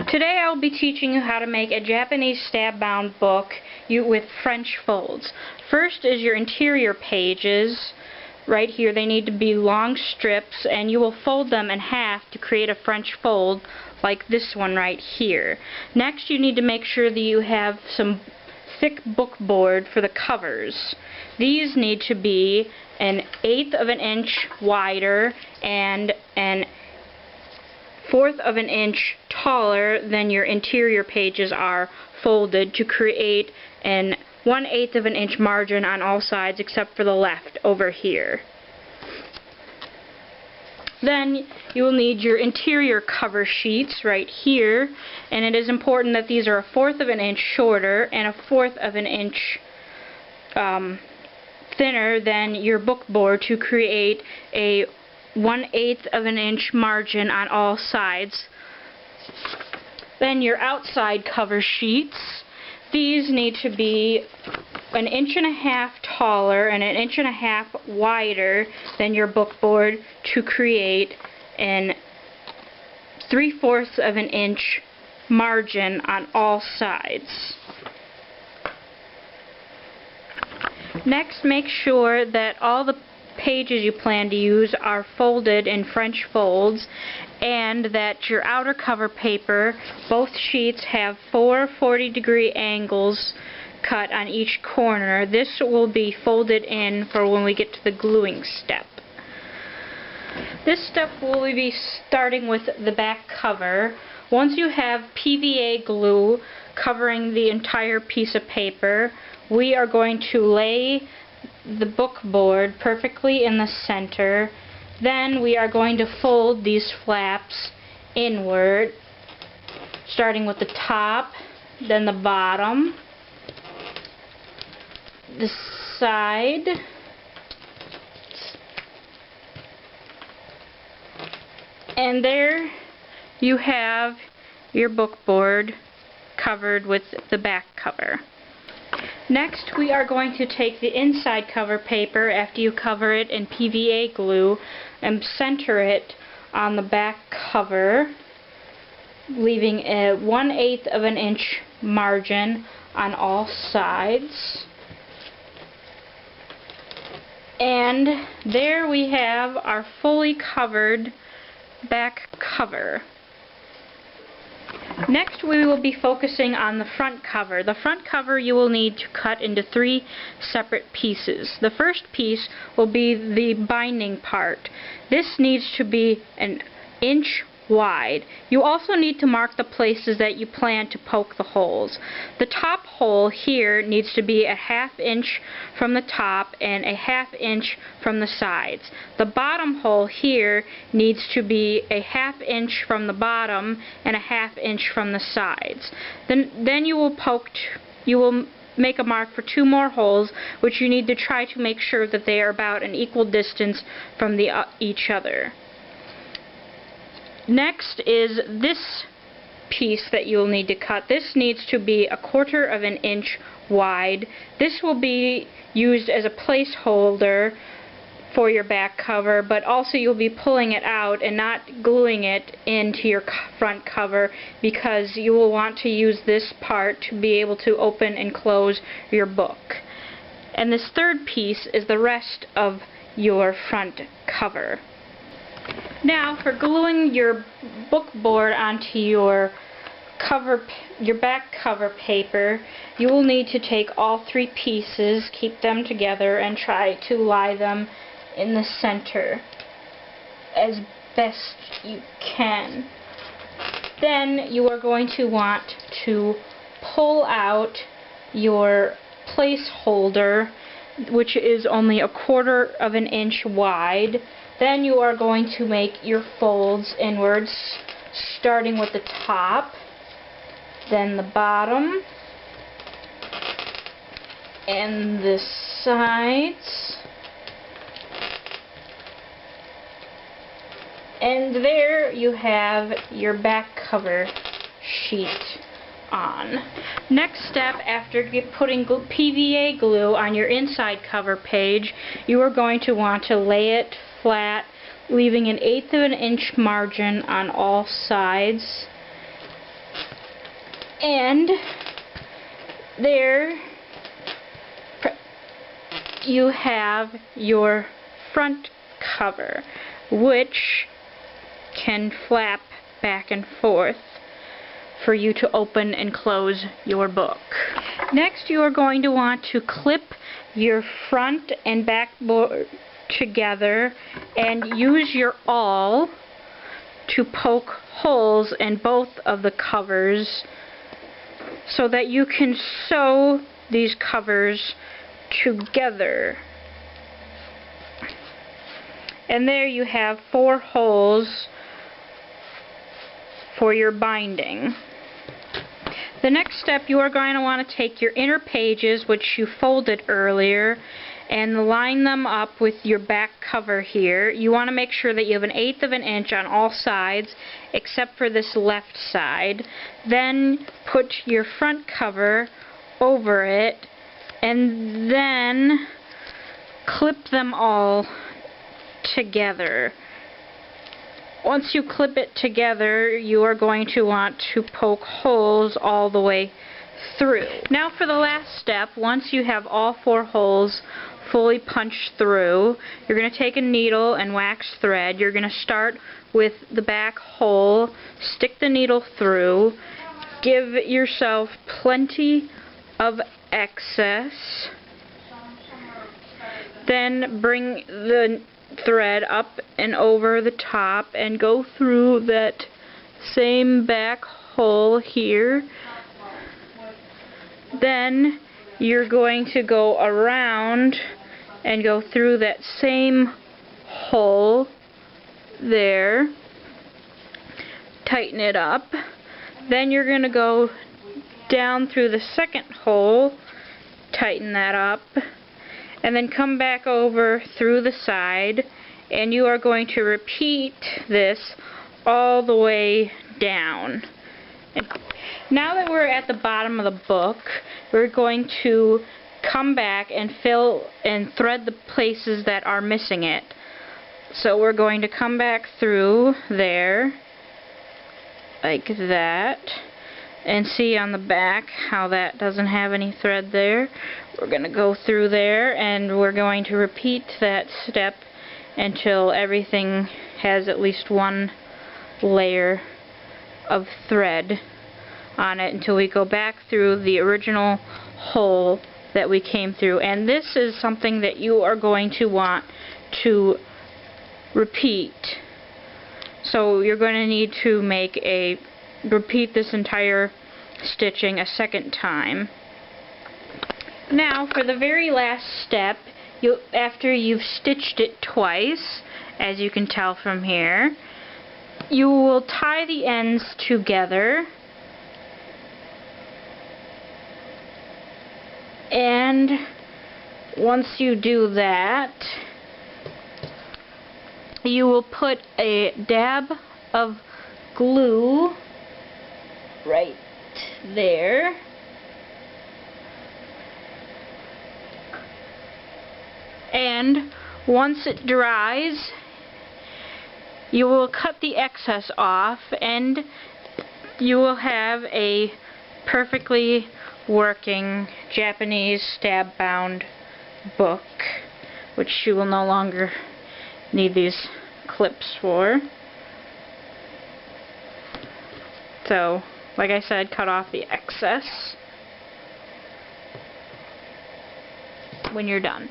Today I'll be teaching you how to make a Japanese stab-bound book with French folds. First is your interior pages. Right here they need to be long strips, and you will fold them in half to create a French fold like this one right here. Next you need to make sure that you have some thick book board for the covers. These need to be 1/8 of an inch wider and 1/4 of an inch taller than your interior pages are folded to create an 1/8 of an inch margin on all sides except for the left over here. Then you will need your interior cover sheets right here, and it is important that these are 1/4 of an inch shorter and 1/4 of an inch thinner than your book board to create a 1/8 of an inch margin on all sides. Then your outside cover sheets. These need to be 1.5 inches taller and 1.5 inches wider than your book board to create an 3/4 of an inch margin on all sides. Next, make sure that all the pages you plan to use are folded in French folds, and that your outer cover paper, both sheets, have 4 40-degree angles cut on each corner. This will be folded in for when we get to the gluing step. This step will be starting with the back cover. Once you have PVA glue covering the entire piece of paper, we are going to lay the book board perfectly in the center. Then we are going to fold these flaps inward, starting with the top, then the bottom, the side, and there you have your book board covered with the back cover. Next, we are going to take the inside cover paper after you cover it in PVA glue and center it on the back cover, leaving a 1/8 of an inch margin on all sides. And there we have our fully covered back cover. Next, we will be focusing on the front cover. The front cover you will need to cut into 3 separate pieces. The first piece will be the binding part. This needs to be 1 inch wide. You also need to mark the places that you plan to poke the holes. The top hole here needs to be 1/2 inch from the top and 1/2 inch from the sides. The bottom hole here needs to be 1/2 inch from the bottom and 1/2 inch from the sides. Then you will make a mark for 2 more holes, which you need to try to make sure that they are about an equal distance from each other. Next is this piece that you'll need to cut. This needs to be 1/4 of an inch wide. This will be used as a placeholder for your back cover, but also you'll be pulling it out and not gluing it into your front cover, because you will want to use this part to be able to open and close your book. And this third piece is the rest of your front cover. Now, for gluing your book board onto your back cover paper, you will need to take all 3 pieces, keep them together, and try to lie them in the center as best you can. Then you are going to want to pull out your placeholder, which is only 1/4 of an inch wide. Then you are going to make your folds inwards, starting with the top, then the bottom, and the sides. And there you have your back cover sheet on. Next step, after putting PVA glue on your inside cover page, you are going to want to lay it flat, leaving 1/8 of an inch margin on all sides. And there you have your front cover, which can flap back and forth for you to open and close your book. Next, you are going to want to clip your front and back board together and use your awl to poke holes in both of the covers so that you can sew these covers together. And there you have 4 holes for your binding. The next step, you are going to want to take your inner pages, which you folded earlier, and line them up with your back cover here. You want to make sure that you have 1/8 of an inch on all sides except for this left side. Then put your front cover over it and then clip them all together. Once you clip it together, you are going to want to poke holes all the way through. Now for the last step, once you have all 4 holes fully punched through, you're going to take a needle and wax thread. You're going to start with the back hole, stick the needle through, give yourself plenty of excess, then bring the thread up and over the top and go through that same back hole here. Then you're going to go around and go through that same hole there, tighten it up. Then you're going to go down through the second hole, tighten that up, and then come back over through the side, and you are going to repeat this all the way down. And now that we're at the bottom of the book, we're going to come back and fill and thread the places that are missing it. So we're going to come back through there like that, and see on the back how that doesn't have any thread there. We're going to go through there and we're going to repeat that step until everything has at least one layer of thread on it, until we go back through the original hole that we came through. And this is something that you are going to want to repeat. So you're going to need to repeat this entire stitching a second time. Now for the very last step, after you've stitched it twice, as you can tell from here, you will tie the ends together, and once you do that, you will put a dab of glue right there, and once it dries, you will cut the excess off and you will have a perfectly working Japanese stab bound book, which you will no longer need these clips for. So, like I said, cut off the excess when you're done.